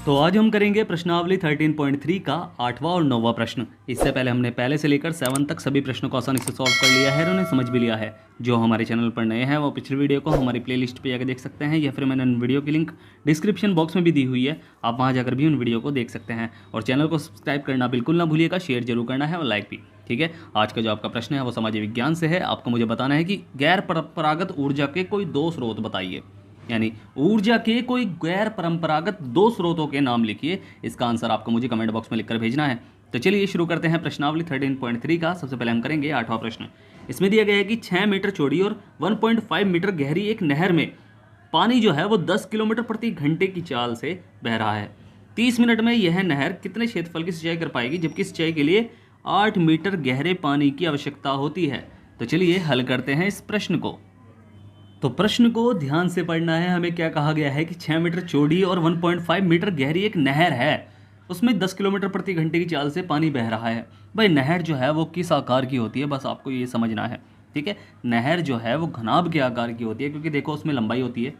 तो आज हम करेंगे प्रश्नावली 13.3 का 8वां और 9वां प्रश्न। इससे पहले हमने पहले से लेकर 7 तक सभी प्रश्नों को आसानी से सॉल्व कर लिया है और उन्हें समझ भी लिया है। जो हमारे चैनल पर नए हैं वो पिछली वीडियो को हमारी प्लेलिस्ट पे जाकर देख सकते हैं, या फिर मैंने उन वीडियो की लिंक डिस्क्रिप्शन बॉक्स में भी दी हुई है, आप वहाँ जाकर भी उन वीडियो को देख सकते हैं। और चैनल को सब्सक्राइब करना बिल्कुल ना भूलिएगा, शेयर जरूर करना है और लाइक भी। ठीक है, आज का जो आपका प्रश्न है वो समाज विज्ञान से है। आपको मुझे बताना है कि गैर परंपरागत ऊर्जा के कोई दो स्रोत बताइए, यानी ऊर्जा के कोई गैर परंपरागत दो स्रोतों के नाम लिखिए। इसका आंसर आपको मुझे कमेंट बॉक्स में लिखकर भेजना है। तो चलिए शुरू करते हैं प्रश्नावली 13.3 का। सबसे पहले हम करेंगे 8वां प्रश्न। इसमें दिया गया है कि 6 मीटर चौड़ी और 1.5 मीटर गहरी एक नहर में पानी जो है वो 10 किलोमीटर प्रति घंटे की चाल से बह रहा है। 30 मिनट में यह नहर कितने क्षेत्रफल की सिंचाई कर पाएगी, जबकि सिंचाई के लिए 8 मीटर गहरे पानी की आवश्यकता होती है। तो चलिए हल करते हैं इस प्रश्न को। तो प्रश्न को ध्यान से पढ़ना है। हमें क्या कहा गया है कि 6 मीटर चौड़ी और 1.5 मीटर गहरी एक नहर है, उसमें 10 किलोमीटर प्रति घंटे की चाल से पानी बह रहा है। भाई नहर जो है वो किस आकार की होती है, बस आपको ये समझना है। ठीक है, नहर जो है वो घनाभ के आकार की होती है, क्योंकि देखो उसमें लंबाई होती है,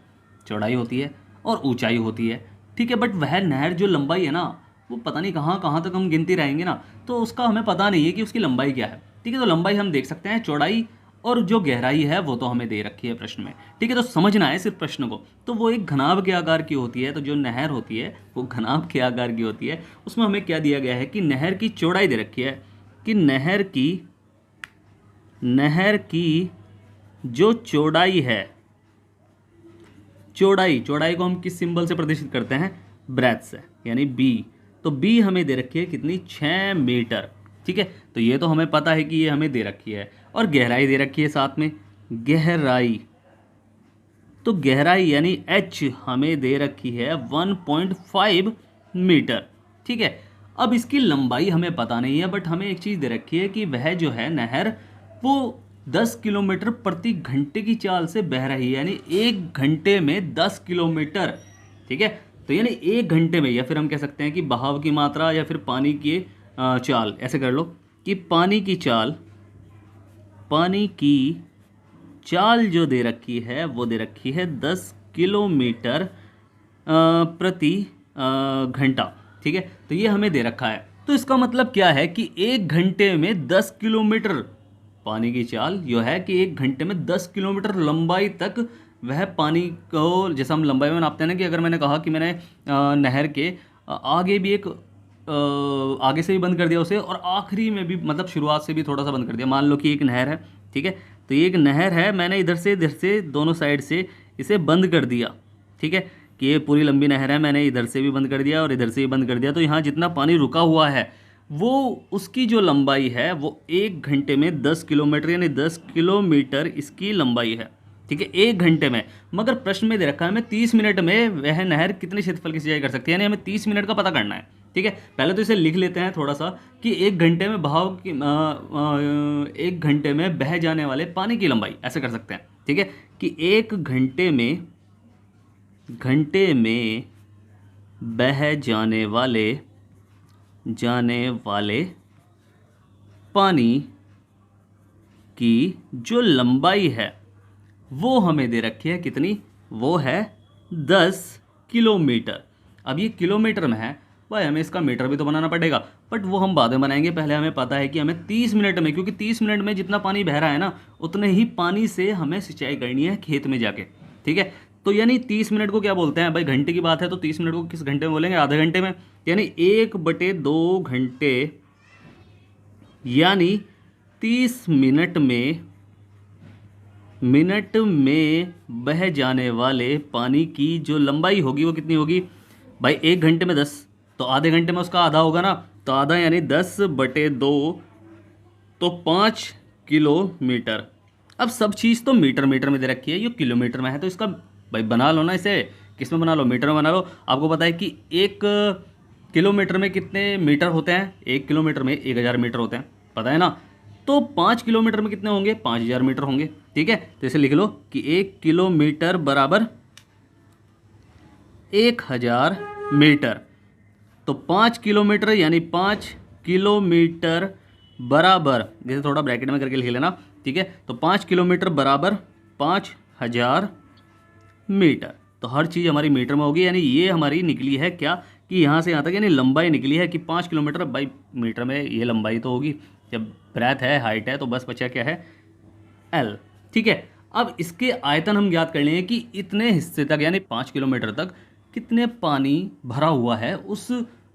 चौड़ाई होती है और ऊंचाई होती है। ठीक है, बट वह नहर जो लंबाई है ना, वो पता नहीं कहाँ कहाँ तक हम गिनती रहेंगे ना, तो उसका हमें पता नहीं है कि उसकी लंबाई क्या है। ठीक है, तो लंबाई हम देख सकते हैं, चौड़ाई और जो गहराई है वो तो हमें दे रखी है प्रश्न में। ठीक है, तो समझना है सिर्फ प्रश्न को। तो वो एक घनाभ के आकार की होती है, तो जो नहर होती है वो घनाभ के आकार की होती है। उसमें हमें क्या दिया गया है कि नहर की चौड़ाई दे रखी है, कि नहर की जो चौड़ाई है, चौड़ाई को हम किस सिंबल से प्रदर्शित करते हैं, ब्रेथ से, यानी बी। तो बी हमें दे रखी है कितनी, 6 मीटर। ठीक है, तो ये तो हमें पता है कि ये हमें दे रखी है। और गहराई दे रखी है साथ में, गहराई, तो गहराई यानी एच हमें दे रखी है 1.5 मीटर। ठीक है, अब इसकी लंबाई हमें पता नहीं है, बट हमें एक चीज़ दे रखी है कि वह जो है नहर वो 10 किलोमीटर प्रति घंटे की चाल से बह रही है, यानी 1 घंटे में 10 किलोमीटर। ठीक है, तो यानी 1 घंटे में, या फिर हम कह सकते हैं कि बहाव की मात्रा या फिर पानी की चाल, ऐसे कर लो कि पानी की चाल जो दे रखी है वो दे रखी है 10 किलोमीटर प्रति घंटा। ठीक है, तो ये हमें दे रखा है। तो इसका मतलब क्या है कि 1 घंटे में 10 किलोमीटर पानी की चाल जो है कि 1 घंटे में 10 किलोमीटर लंबाई तक वह पानी को, जैसा हम लंबाई में नापते हैं ना, कि अगर मैंने कहा कि मैंने नहर के आगे भी एक आगे से भी बंद कर दिया उसे, और आखिरी में भी, मतलब शुरुआत से भी थोड़ा सा बंद कर दिया। मान लो कि एक नहर है, ठीक है, तो ये एक नहर है, मैंने इधर से दोनों साइड से इसे बंद कर दिया। ठीक है, कि ये पूरी लंबी नहर है, मैंने इधर से भी बंद कर दिया और इधर से भी बंद कर दिया। तो यहाँ जितना पानी रुका हुआ है वो, उसकी जो लंबाई है वो 1 घंटे में 10 किलोमीटर, यानी 10 किलोमीटर इसकी लंबाई है। ठीक है, 1 घंटे में। मगर प्रश्न में दे रखा है हमें 30 मिनट में वह नहर कितने क्षेत्रफल की सिंचाई कर सकती है, यानी हमें 30 मिनट का पता करना है। ठीक है, पहले तो इसे लिख लेते हैं थोड़ा सा, कि 1 घंटे में बहाव की 1 घंटे में बह जाने वाले पानी की लंबाई, ऐसे कर सकते हैं। ठीक है, कि 1 घंटे में बह जाने वाले पानी की जो लंबाई है वो हमें दे रखी है कितनी, वो है 10 किलोमीटर। अब ये किलोमीटर में है भाई, हमें इसका मीटर भी तो बनाना पड़ेगा, बट वो हम बाद में बनाएंगे। पहले हमें पता है कि हमें 30 मिनट में, क्योंकि 30 मिनट में जितना पानी बह रहा है ना, उतने ही पानी से हमें सिंचाई करनी है खेत में जाके। ठीक है, तो यानी 30 मिनट को क्या बोलते हैं भाई, घंटे की बात है, तो 30 मिनट को किस घंटे में बोलेंगे, आधे घंटे में, यानी 1/2 घंटे, यानी 30 मिनट में बह जाने वाले पानी की जो लंबाई होगी वो कितनी होगी भाई, 1 घंटे में 10, तो आधे घंटे में उसका आधा होगा ना, तो आधा यानी 10/2, तो 5 किलोमीटर। अब सब चीज़ तो मीटर में दे रखी है, ये किलोमीटर में है, तो इसका भाई बना लो ना, इसे किस में बना लो, मीटर में बना लो। आपको पता है कि 1 किलोमीटर में कितने मीटर होते हैं, 1 किलोमीटर में 1000 मीटर होते हैं, पता है ना। तो 5 किलोमीटर में कितने होंगे, 5000 मीटर होंगे। ठीक है, तो इसे लिख लो कि 1 किलोमीटर बराबर 1000 मीटर। तो 5 किलोमीटर यानी 5 किलोमीटर बराबर, जैसे थोड़ा ब्रैकेट में करके लिख लेना। ठीक है, तो 5 किलोमीटर बराबर 5000 मीटर। तो हर चीज़ हमारी मीटर में होगी, यानी ये हमारी निकली है क्या, कि कि यहाँ से यहाँ तक यानी लंबाई निकली है कि 5 किलोमीटर बाई मीटर में ये लंबाई तो होगी, जब ब्रेथ है हाइट है तो बस बचा क्या है एल। ठीक है, अब इसके आयतन हम ज्ञात कर लेंगे कि इतने हिस्से तक यानी 5 किलोमीटर तक कितने पानी भरा हुआ है उस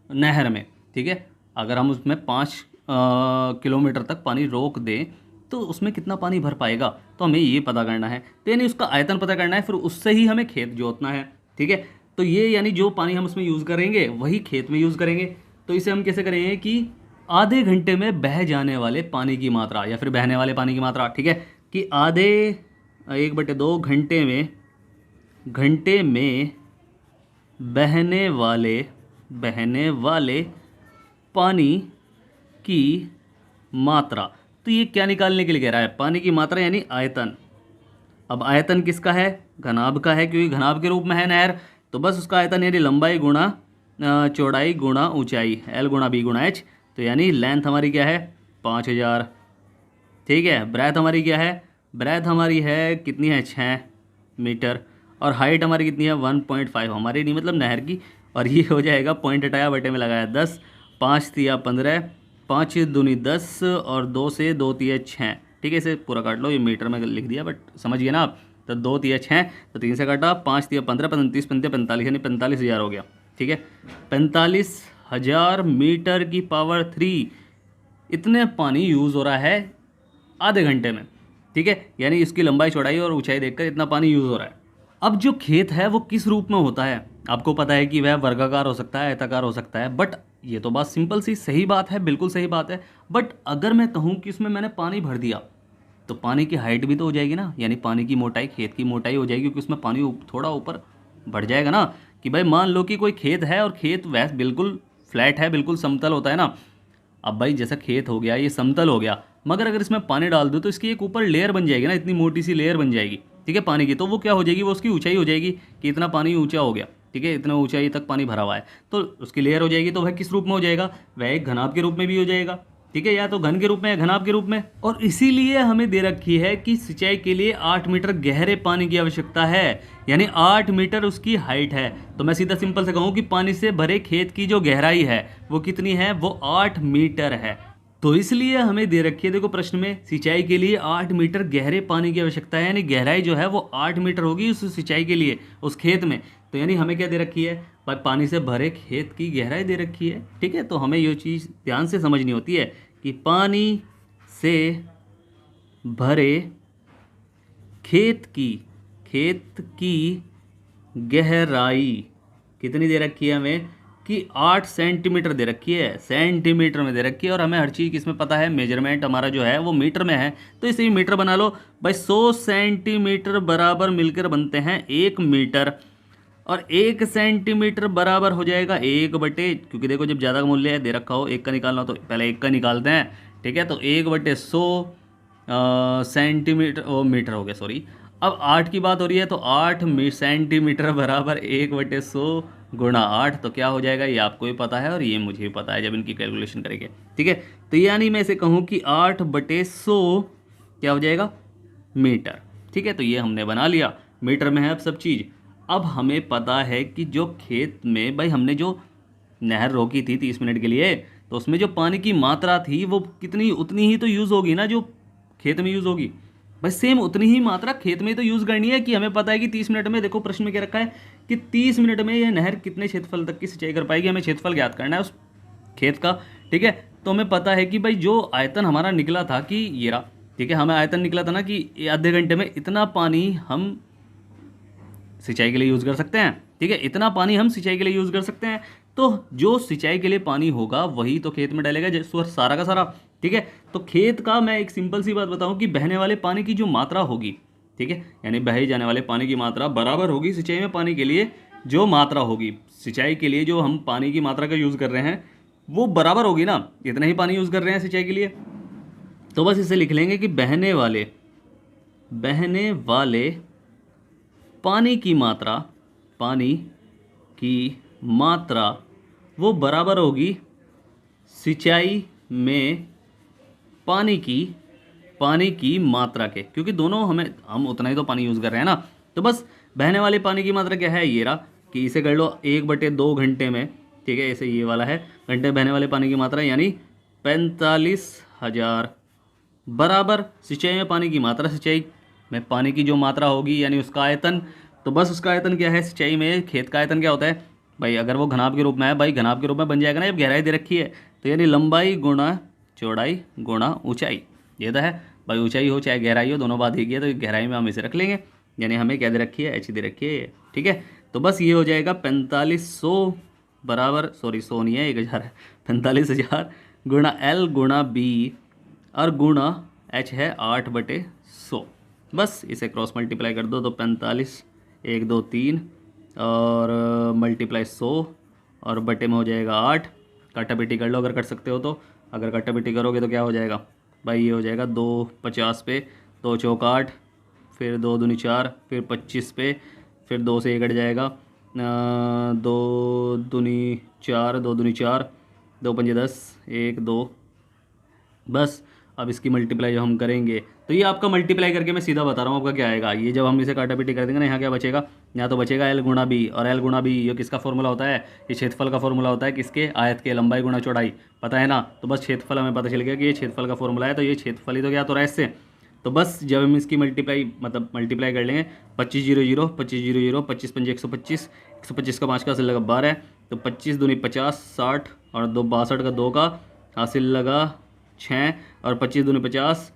नहर में। ठीक है, अगर हम उसमें 5 किलोमीटर तक पानी रोक दें तो उसमें कितना पानी भर पाएगा, तो हमें ये पता करना है। तो यानी उसका आयतन पता करना है, फिर उससे ही हमें खेत जोतना है। ठीक है, तो ये यानी जो पानी हम उसमें यूज़ करेंगे वही खेत में यूज़ करेंगे। तो इसे हम कैसे करेंगे कि आधे घंटे में बह जाने वाले पानी की मात्रा या फिर बहने वाले पानी की मात्रा। ठीक है, कि आधे 1/2 घंटे में बहने वाले पानी की मात्रा। तो ये क्या निकालने के लिए कह रहा है, पानी की मात्रा यानी आयतन। अब आयतन किसका है, घनाभ का है, क्योंकि घनाभ के रूप में है नहर, तो बस उसका आयतन यानी लंबाई गुणा चौड़ाई गुणा ऊंचाई, एल गुणा बी गुणा एच। तो यानी लेंथ हमारी क्या है 5000। ठीक है, ब्रेथ हमारी क्या है, ब्रेथ हमारी है कितनी है 6 मीटर, और हाइट हमारी कितनी है 1.5 हमारी नहीं मतलब नहर की, और ये हो जाएगा पॉइंट हटाया बटे में लगाया 10, 5 तिया 15, 5 दूनी 10 और 2 से 2 तिया 6। ठीक है, इसे पूरा काट लो, ये मीटर में लिख दिया बट समझ गए ना आप। तो 2 तिया 6, तो 3 से काटा, 5 तिया 15, 35 पंते 45 यानी 45,000 हो गया। ठीक है, 45,000 मीटर की पावर 3 इतने पानी यूज़ हो रहा है आधे घंटे में। ठीक है, यानी इसकी लंबाई चौड़ाई और ऊंचाई देखकर इतना पानी यूज़ हो रहा है। अब जो खेत है वो किस रूप में होता है, आपको पता है कि वह वर्गाकार हो सकता है, आयताकार हो सकता है, बट ये तो बात सिंपल सी सही बात है, बिल्कुल सही बात है। बट अगर मैं कहूँ कि इसमें मैंने पानी भर दिया तो पानी की हाइट भी तो हो जाएगी ना, यानी पानी की मोटाई, खेत की मोटाई हो जाएगी, क्योंकि उसमें पानी थोड़ा ऊपर बढ़ जाएगा ना। कि भाई मान लो कि कोई खेत है और खेत वैसे बिल्कुल फ्लैट है, बिल्कुल समतल होता है ना। अब भाई जैसा खेत हो गया ये समतल हो गया, मगर अगर इसमें पानी डाल दो तो इसकी एक ऊपर लेयर बन जाएगी ना, इतनी मोटी सी लेयर बन जाएगी। ठीक है, पानी की, तो वो क्या हो जाएगी, वो उसकी ऊंचाई हो जाएगी कि इतना पानी ऊंचा हो गया। ठीक है, इतना ऊंचाई तक पानी भरा हुआ है तो उसकी लेयर हो जाएगी। तो वह किस रूप में हो जाएगा, वह एक घनाभ के रूप में भी हो जाएगा। ठीक है, या तो घन के रूप में या घनाभ के रूप में। और इसीलिए हमें दे रखी है कि सिंचाई के लिए 8 मीटर गहरे पानी की आवश्यकता है, यानी 8 मीटर उसकी हाइट है। तो मैं सीधा सिंपल से कहूँ कि पानी से भरे खेत की जो गहराई है वो कितनी है, वो 8 मीटर है। तो इसलिए हमें दे रखी है, देखो प्रश्न में, सिंचाई के लिए 8 मीटर गहरे पानी की आवश्यकता है, यानी गहराई जो है वो 8 मीटर होगी उस सिंचाई के लिए उस खेत में। तो यानी हमें क्या दे रखी है, भाई पानी से भरे खेत की गहराई दे रखी है। ठीक है, तो हमें ये चीज़ ध्यान से समझनी होती है कि पानी से भरे खेत की गहराई कितनी दे रखी है हमें, कि 8 सेंटीमीटर दे रखी है, सेंटीमीटर में दे रखी है। और हमें हर चीज़ किसमें पता है, मेजरमेंट हमारा जो है वो मीटर में है, तो इसे ही मीटर बना लो भाई। 100 सेंटीमीटर बराबर मिलकर बनते हैं 1 मीटर, और 1 सेंटीमीटर बराबर हो जाएगा 1 बटे, क्योंकि देखो जब ज़्यादा का मूल्य है दे रखा हो 1 का निकालना हो तो पहले 1 का निकालते हैं। ठीक है, तो 1/100 सेंटीमीटर ओ मीटर हो गया, सॉरी। अब 8 की बात हो रही है तो 8 सेंटीमीटर बराबर 1/100 गुणा 8, तो क्या हो जाएगा, ये आपको भी पता है और ये मुझे भी पता है जब इनकी कैलकुलेशन करेंगे। ठीक है, तो यानी मैं इसे कहूँ कि 8/100 क्या हो जाएगा, मीटर। ठीक है, तो ये हमने बना लिया, मीटर में है अब सब चीज़। अब हमें पता है कि जो खेत में भाई हमने जो नहर रोकी थी 30 मिनट के लिए, तो उसमें जो पानी की मात्रा थी वो कितनी, उतनी ही तो यूज़ होगी ना जो खेत में यूज़ होगी। भाई सेम उतनी ही मात्रा खेत में तो यूज़ करनी है। कि हमें पता है कि 30 मिनट में, देखो प्रश्न में क्या रखा है कि 30 मिनट में यह नहर कितने क्षेत्रफल तक की सिंचाई कर पाएगी, हमें क्षेत्रफल ज्ञात करना है उस खेत का। ठीक है, तो हमें पता है कि भाई जो आयतन हमारा निकला था कि ये रहा। ठीक है, हमें आयतन निकला था ना कि आधे घंटे में इतना पानी हम सिंचाई के लिए यूज़ कर सकते हैं। ठीक है, इतना पानी हम सिंचाई के लिए यूज़ कर सकते हैं। तो जो सिंचाई के लिए पानी होगा वही तो खेत में डालेगा, जैसे सारा का सारा। ठीक है, तो खेत का मैं एक सिंपल सी बात बताऊं कि बहने वाले पानी की जो मात्रा होगी, ठीक है, यानी बहे जाने वाले पानी की मात्रा बराबर होगी सिंचाई में पानी के लिए जो मात्रा होगी। सिंचाई के लिए जो हम पानी की मात्रा का यूज़ कर रहे हैं वो बराबर होगी ना, इतना ही पानी यूज़ कर रहे हैं सिंचाई के लिए। तो बस इसे लिख लेंगे कि बहने वाले पानी की मात्रा वो बराबर होगी सिंचाई में पानी की मात्रा के, क्योंकि दोनों हम उतना ही तो पानी यूज़ कर रहे हैं ना। तो बस बहने वाले पानी की मात्रा क्या है, ये रहा कि इसे कर लो 1/2 घंटे में। ठीक है, ऐसे ये वाला है घंटे में बहने वाले पानी की मात्रा यानी 45,000 बराबर सिंचाई में पानी की मात्रा, सिंचाई में पानी की जो मात्रा होगी यानी उसका आयतन। तो बस उसका आयतन क्या है, सिंचाई में खेत का आयतन क्या होता है भाई, अगर वो घनाभ के रूप में है भाई, घनाभ के रूप में बन जाएगा ना, जब गहराई दे रखी है तो यानी लंबाई गुणा चौड़ाई गुणा ऊंचाई, ये तो है भाई, ऊंचाई हो चाहे गहराई हो दोनों बात एक ही है, तो गहराई में हम इसे रख लेंगे, यानी हमें क्या दे रखी है, एच दे रखी है ये, ठीक है। तो बस ये हो जाएगा 4500 बराबर, सॉरी 100 नहीं है 1000 है, 45,000 गुणा एल गुणा बी और गुणा एच है 8/100। बस इसे क्रॉस मल्टीप्लाई कर दो तो 45 1 2 3 और मल्टीप्लाई 100 और बटे में हो जाएगा 8। काटा पीटी कर लो अगर कर सकते हो तो, अगर काटा पीटी करोगे तो क्या हो जाएगा भाई, ये हो जाएगा 2 50 पे 2 चौक 8, फिर 2 दूनी 4, फिर 25 पे, फिर 2 से 1 कट जाएगा, 2 दूनी 4 2 दूनी 4 2 पंजे 10 1 2। बस अब इसकी मल्टीप्लाई जो हम करेंगे तो ये आपका मल्टीप्लाई करके मैं सीधा बता रहा हूँ आपका क्या आएगा। ये जब हम इसे काटा पीटी कर देंगे ना, यहाँ क्या बचेगा, यहाँ तो बचेगा एल गुणा बी, और एल गुणा बी ये किसका फॉर्मूला होता है, ये क्षेत्रफल का फॉर्मूला होता है, किसके, आयत के, लंबाई गुणा चौड़ाई, पता है ना। तो बस क्षेत्रफल हमें पता चल गया कि ये क्षेत्रफल का फॉर्मूला है, तो ये क्षेत्रफल ही तो क्या तो रहा है इससे। तो बस जब हम इसकी मल्टीप्लाई कर लेंगे 25 0 0 25 0 0 25 5 125 125 का 5 का हासिल लगा 12, तो 25 दूनी 50 60 और 2 62 का 2 का हासिल लगा 6 और 25 दूनी 50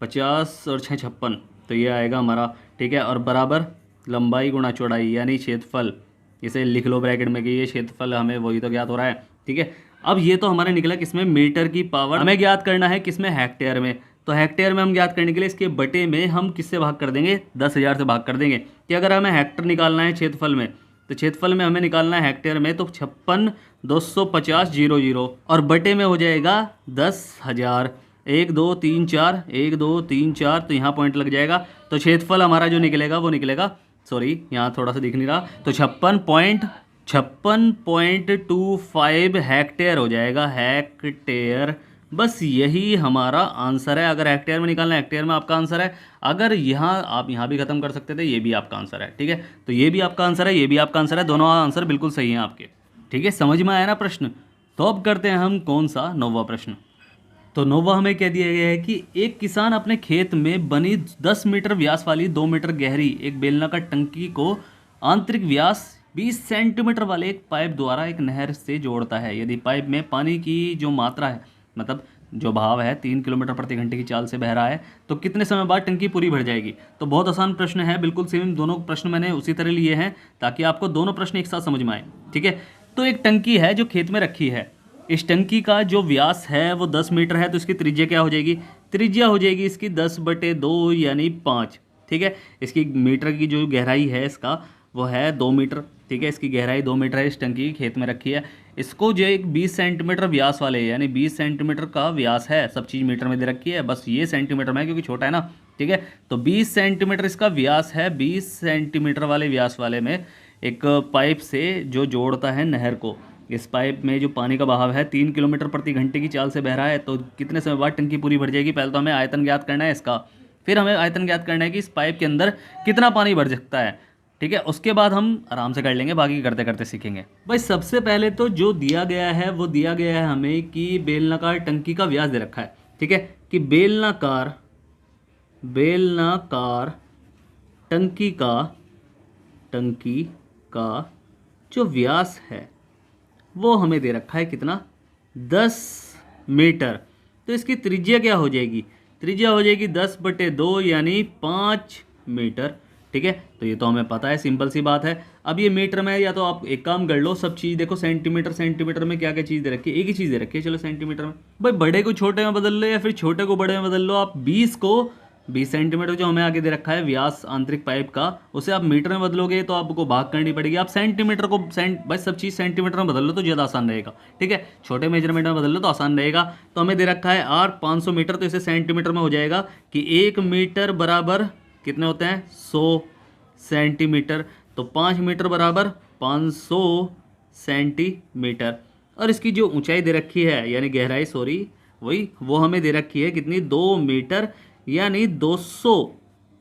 50 और 6 56, तो ये आएगा हमारा, ठीक है। और बराबर लंबाई गुणा चौड़ाई यानी क्षेत्रफल, इसे लिख लो ब्रैकेट में कि ये क्षेत्रफल हमें वही तो ज्ञात हो रहा है, ठीक है। अब ये तो हमारा निकला किसमें, मीटर की पावर हमें ज्ञात करना है किसमें, हेक्टेयर में। तो हेक्टेयर में हम ज्ञात करने के लिए इसके बटे में हम किससे भाग कर देंगे, 10,000 से भाग कर देंगे कि अगर हमें हेक्टर निकालना है क्षेत्रफल में, तो क्षेत्रफल में हमें निकालना है हेक्टेयर में, तो 56,250,00 और बटे में हो जाएगा 10,000, 1 2 3 4 1 2 3 4, तो यहाँ पॉइंट लग जाएगा। तो क्षेत्रफल हमारा जो निकलेगा वो निकलेगा, सॉरी यहाँ थोड़ा सा दिख नहीं रहा, तो 56.25 हेक्टेयर हो जाएगा, हेक्टेयर। बस यही हमारा आंसर है। अगर हेक्टेयर में निकालना है, हेक्टेयर में आपका आंसर है। अगर यहाँ आप यहाँ भी खत्म कर सकते थे, ये भी आपका आंसर है, ठीक है। तो ये भी आपका आंसर है, ये भी आपका आंसर है, दोनों आंसर बिल्कुल सही हैं आपके, ठीक है। समझ में आया ना प्रश्न। तो अब करते हैं हम कौन सा, 9वां प्रश्न। तो 9वां हमें कह दिया गया है कि एक किसान अपने खेत में बनी 10 मीटर व्यास वाली 2 मीटर गहरी एक बेलनाकार टंकी को आंतरिक व्यास 20 सेंटीमीटर वाले एक पाइप द्वारा एक नहर से जोड़ता है। यदि पाइप में पानी की जो मात्रा है, मतलब जो बहाव है 3 किलोमीटर प्रति घंटे की चाल से बह रहा है, तो कितने समय बाद टंकी पूरी भर जाएगी। तो बहुत आसान प्रश्न है, बिल्कुल सेम दोनों प्रश्न मैंने उसी तरह लिए हैं ताकि आपको दोनों प्रश्न एक साथ समझ में आए, ठीक है। तो एक टंकी है जो खेत में रखी है, इस टंकी का जो व्यास है वो 10 मीटर है, तो इसकी त्रिज्या क्या हो जाएगी, त्रिज्या हो जाएगी इसकी 10/2 यानी 5, ठीक है। इसकी मीटर की जो गहराई है इसका वो है 2 मीटर, ठीक है। इसकी गहराई 2 मीटर है, इस टंकी खेत में रखी है। इसको जो एक 20 सेंटीमीटर व्यास वाले यानी 20 सेंटीमीटर का व्यास है, सब चीज़ मीटर में दे रखी है, बस ये सेंटीमीटर में है क्योंकि छोटा है ना, ठीक है। तो 20 सेंटीमीटर इसका व्यास है, 20 सेंटीमीटर वाले व्यास वाले में एक पाइप से जो जोड़ता है नहर को। इस पाइप में जो पानी का बहाव है 3 किलोमीटर प्रति घंटे की चाल से बह रहा है, तो कितने समय बाद टंकी पूरी भर जाएगी। पहले तो हमें आयतन ज्ञात करना है इसका, फिर हमें आयतन ज्ञात करना है कि इस पाइप के अंदर कितना पानी भर सकता है, ठीक है। उसके बाद हम आराम से कर लेंगे, बाकी करते करते सीखेंगे। भाई सबसे पहले तो जो दिया गया है वो दिया गया है हमें कि बेलनाकार टंकी का व्यास दे रखा है, ठीक है, कि बेलनाकार टंकी का जो व्यास है वो हमें दे रखा है कितना, 10 मीटर। तो इसकी त्रिज्या क्या हो जाएगी, त्रिज्या हो जाएगी 10/2 यानी 5 मीटर, ठीक है। तो ये तो हमें पता है, सिंपल सी बात है। अब ये मीटर में, या तो आप एक काम कर लो, सब चीज़ देखो सेंटीमीटर में क्या क्या चीज़ दे रखी है, एक ही चीज़ दे रखी है, चलो सेंटीमीटर में। भाई बड़े को छोटे में बदल लो या फिर छोटे को बड़े में बदल लो। आप 20 सेंटीमीटर जो हमें आगे दे रखा है व्यास आंतरिक पाइप का, उसे आप मीटर में बदलोगे तो आपको भाग करनी पड़ेगी। आप सेंटीमीटर को बस सब चीज़ सेंटीमीटर में बदल लो तो ज़्यादा आसान रहेगा, ठीक है। छोटे मेजरमेंट में बदल लो तो आसान रहेगा। तो हमें दे रखा है R 500 मीटर, तो इसे सेंटीमीटर में हो जाएगा कि 1 मीटर बराबर कितने होते हैं, 100 सेंटीमीटर। तो 5 मीटर बराबर 500 सेंटीमीटर। और इसकी जो ऊंचाई दे रखी है यानी गहराई, सॉरी वही वो हमें दे रखी है कितनी, 2 मीटर यानी 200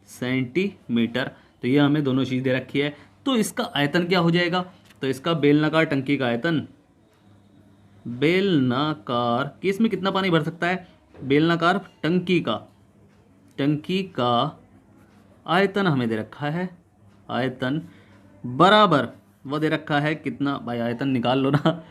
सेंटीमीटर। तो ये हमें दोनों चीज़ दे रखी है। तो इसका आयतन क्या हो जाएगा, तो इसका बेलनाकार टंकी का आयतन बेलनाकार केस में कितना पानी भर सकता है? बेलनाकार टंकी का आयतन हमें दे रखा है, आयतन बराबर वो दे रखा है कितना भाई, आयतन निकाल लो ना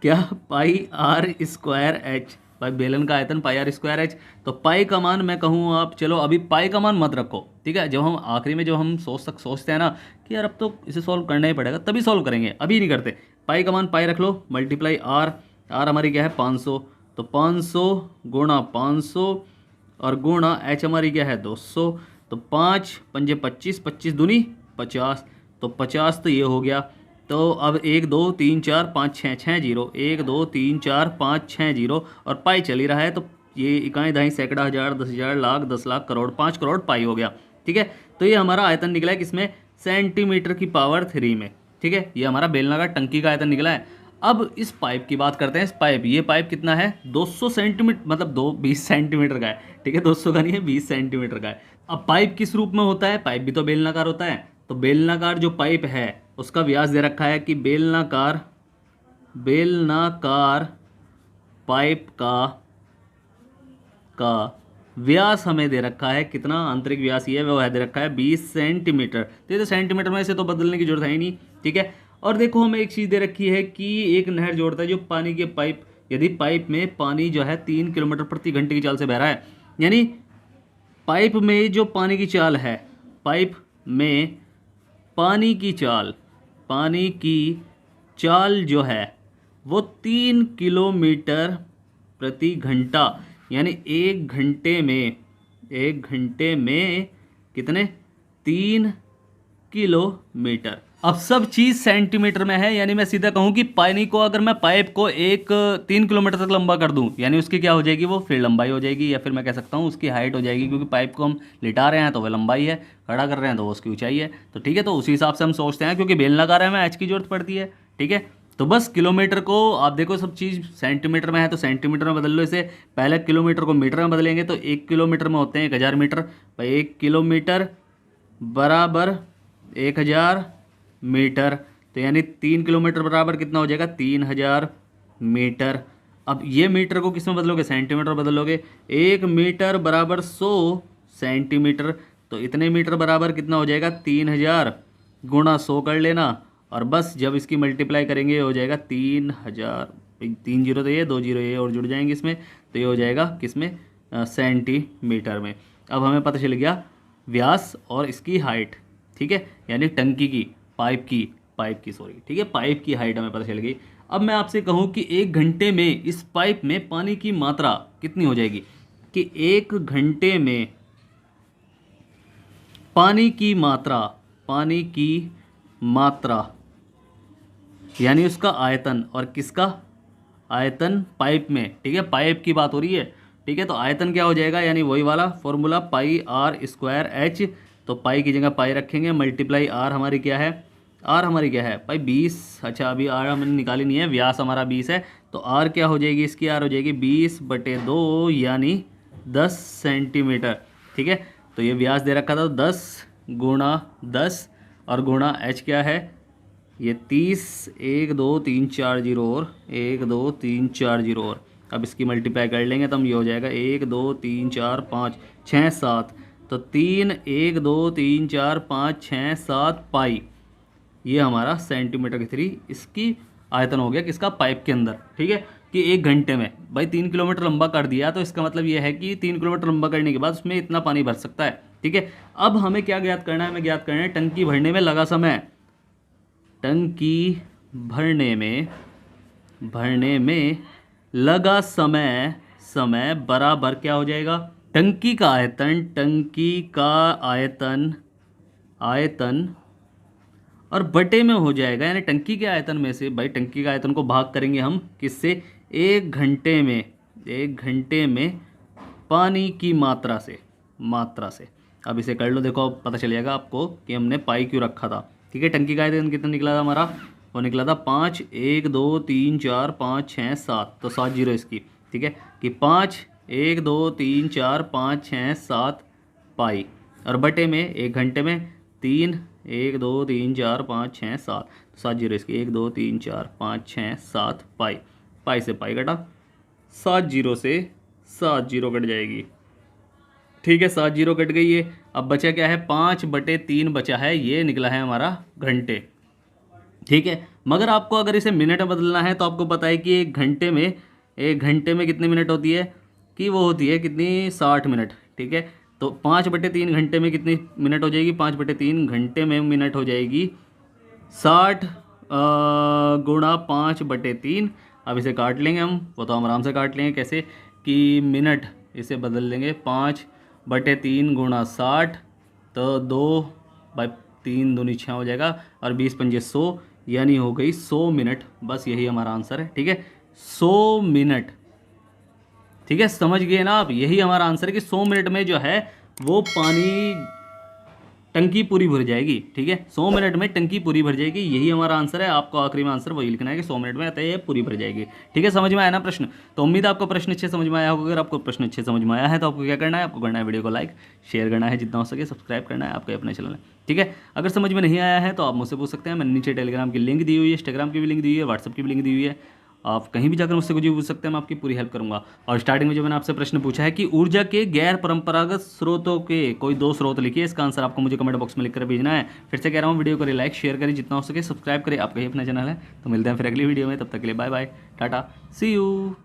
क्या, पाई आर स्क्वायर एच। भाई बेलन का आयतन पाई आर स्क्वायर एच। तो पाई का मान मैं कहूँ आप, चलो अभी पाई का मान मत रखो, ठीक है। जब हम आखिरी में जो हम सोचते हैं ना कि यार अब तो इसे सॉल्व करना ही पड़ेगा, तभी सॉल्व करेंगे, अभी नहीं करते। पाई का मान पाई रख लो, मल्टीप्लाई आर, आर हमारी क्या है 500, तो 500 गुणा 500 और गुणा एच हमारी क्या है 200, तो 5 पंजे 25, 25 दूनी 50, तो 50 तो ये हो गया। तो अब 1 2 3 4 5 6 6 जीरो, 1 2 3 4 5 6 जीरो, और पाई चल ही रहा है, तो ये इकाई दहाई सैकड़ा हज़ार 10,000 लाख 10 लाख करोड़ 5 करोड़ पाई हो गया, ठीक है। तो ये हमारा आयतन निकला है किसमें? सेंटीमीटर की पावर 3 में, ठीक है। ये हमारा बेलनाकार टंकी का आयतन निकला है। अब इस पाइप की बात करते हैं। इस पाइप, ये पाइप कितना है? 200 सेंटीमीटर, मतलब 20 सेंटीमीटर का है, ठीक है। 200 का नहीं है, 20 सेंटीमीटर का है। अब पाइप किस रूप में होता है? पाइप भी तो बेलनाकार होता है। तो बेलनाकार जो पाइप है उसका व्यास दे रखा है कि बेलनाकार पाइप का व्यास हमें दे रखा है कितना? आंतरिक व्यास ये है वो है दे रखा है 20 सेंटीमीटर। तो ये तो सेंटीमीटर में से तो बदलने की जरूरत है ही नहीं, ठीक है। और देखो हमें एक चीज़ दे रखी है कि एक नहर जोड़ता है जो पानी के पाइप, यदि पाइप में पानी जो है 3 किलोमीटर प्रति घंटे की चाल से बह रहा है, यानी पाइप में जो पानी की चाल है, पाइप में पानी की चाल जो है वो 3 किलोमीटर प्रति घंटा, यानी एक घंटे में कितने? 3 किलोमीटर। अब सब चीज़ सेंटीमीटर में है, यानी मैं सीधा कहूँ कि पानी को अगर मैं पाइप को 3 किलोमीटर तक लंबा कर दूँ, यानी उसकी क्या हो जाएगी? वो फिर लंबाई हो जाएगी, या फिर मैं कह सकता हूँ उसकी हाइट हो जाएगी, क्योंकि पाइप को हम लिटा रहे हैं तो वह लंबाई है, खड़ा कर रहे हैं तो वो उसकी ऊंचाई है। तो ठीक है, तो उसी हिसाब से हम सोचते हैं, क्योंकि बेलनाकार है में एच की जरूरत पड़ती है, ठीक है। तो बस किलोमीटर को आप देखो, सब चीज़ सेंटीमीटर में है तो सेंटीमीटर में बदल लो इसे। पहले किलोमीटर को मीटर में बदलेंगे तो 1 किलोमीटर में होते हैं 1000 मीटर। भाई 1 किलोमीटर बराबर 1000 मीटर, तो यानी 3 किलोमीटर बराबर कितना हो जाएगा? 3000 मीटर। अब ये मीटर को किस में बदलोगे? सेंटीमीटर बदलोगे। 1 मीटर बराबर 100 सेंटीमीटर, तो इतने मीटर बराबर कितना हो जाएगा? 3000 गुणा 100 कर लेना, और बस जब इसकी मल्टीप्लाई करेंगे हो जाएगा 3000। 3 जीरो तो ये, 2 जीरो ये और जुड़ जाएंगे इसमें, तो ये हो जाएगा किसमें? सेंटीमीटर में। अब हमें पता चल गया व्यास और इसकी हाइट, ठीक है, यानी टंकी की, पाइप की सॉरी, ठीक है, पाइप की हाइट हमें पता चल गई। अब मैं आपसे कहूँ कि 1 घंटे में इस पाइप में पानी की मात्रा कितनी हो जाएगी? कि 1 घंटे में पानी की मात्रा यानी उसका आयतन, और किसका आयतन? पाइप में, ठीक है, पाइप की बात हो रही है, ठीक है। तो आयतन क्या हो जाएगा? यानी वही वाला formula pi r square h. तो पाई की जगह पाई रखेंगे, मल्टीप्लाई आर हमारी क्या है? आर हमारी क्या है भाई 20। अच्छा अभी आर हमने निकाली नहीं है, व्यास हमारा 20 है, तो आर क्या हो जाएगी? इसकी आर हो जाएगी 20/2 यानी 10 सेंटीमीटर, ठीक है। तो ये व्यास दे रखा था, तो 10 गुणा 10 और गुणा एच क्या है? ये 30, 1 2 3 4 जीरो और 1 2 3 4 जीरो और। अब इसकी मल्टीप्लाई कर लेंगे तो हम ये हो जाएगा 1 2 3 4 5 6 7, तो 3 1 2 3 4 5 6 7 पाई, ये हमारा सेंटीमीटर की 3 इसकी आयतन हो गया किसका? पाइप के अंदर, ठीक है। कि 1 घंटे में भाई 3 किलोमीटर लंबा कर दिया, तो इसका मतलब ये है कि 3 किलोमीटर लंबा करने के बाद उसमें इतना पानी भर सकता है, ठीक है। अब हमें क्या ज्ञात करना है? हमें ज्ञात करना है टंकी भरने में लगा समय। टंकी भरने में लगा समय बराबर क्या हो जाएगा? टंकी का आयतन और बटे में हो जाएगा, यानी टंकी के आयतन में से भाई टंकी का आयतन को भाग करेंगे हम किससे? 1 घंटे में पानी की मात्रा से। अब इसे कर लो, देखो अब पता चल जाएगा आपको कि हमने पाई क्यों रखा था, ठीक है। टंकी का आयतन कितना निकला था हमारा? वो निकला था 5 1 2 3 4 5 6 7, तो 7 जीरो इसकी, ठीक है। कि 5 1 2 3 4 5 6 7 पाई, और बटे में 1 घंटे में 3 1 2 3 4 5 6 7, तो 7 जीरो इसकी, 1 2 3 4 5 6 7 पाई, पाई से पाई कटा, 7 जीरो से 7 जीरो कट जाएगी। ठीक है, 7 जीरो कट गई है। अब बचा क्या है, 5/3 बचा है, ये निकला है हमारा घंटे। ठीक है, मगर आपको अगर इसे मिनट में बदलना है तो आपको पता है कि एक घंटे में कितने मिनट होती है, कि वो होती है कितनी, 60 मिनट। ठीक है, तो 5/3 घंटे में कितनी मिनट हो जाएगी, 5/3 घंटे में मिनट हो जाएगी 60 गुणा 5/3। अब इसे काट लेंगे हम, वो तो हम आराम से काट लेंगे। कैसे कि मिनट इसे बदल लेंगे, 5/3 गुणा 60, तो 2/3 दूनी 6 हो जाएगा, और 20 पंजे 100, यानी हो गई 100 मिनट। बस यही हमारा आंसर है। ठीक है, 100 मिनट। ठीक है, समझ गए ना आप, यही हमारा आंसर है कि 100 मिनट में जो है वो पानी टंकी पूरी भर जाएगी। ठीक है, 100 मिनट में टंकी पूरी भर जाएगी, यही हमारा आंसर है। आपको आखिरी में आंसर वही लिखना है कि 100 मिनट में आता है ये पूरी भर जाएगी। ठीक है, समझ में आया ना प्रश्न? तो उम्मीद है आपको प्रश्न अच्छे समझ में आया होगा। अगर आपको प्रश्न अच्छे समझ में आया है तो आपको क्या करना है, आपको करना है वीडियो को लाइक शेयर करना है, जितना हो सके सब्सक्राइब करना है आपके अपने चैनल में। ठीक है, अगर समझ में नहीं आया है तो आप मुझसे पूछ सकते हैं। मैंने नीचे टेलीग्राम की लिंक दी हुई है, इंस्टाग्राम की भी लिंक दी हुई है, व्हाट्सअप की भी लिंक दी हुई है। आप कहीं भी जाकर मुझसे कुछ भी पूछ सकते हैं, मैं आपकी पूरी हेल्प करूंगा। और स्टार्टिंग में जो मैंने आपसे प्रश्न पूछा है कि ऊर्जा के गैर परंपरागत स्रोतों के कोई 2 स्रोत लिखिए, इसका आंसर आपको मुझे कमेंट बॉक्स में लिखकर भेजना है। फिर से कह रहा हूँ, वीडियो को लाइक शेयर करें, जितना हो सके सब्सक्राइब करें, आपका ही अपना चैनल है। तो मिलते हैं फिर अगली वीडियो में, तब तक के लिए bye bye, tata, see you.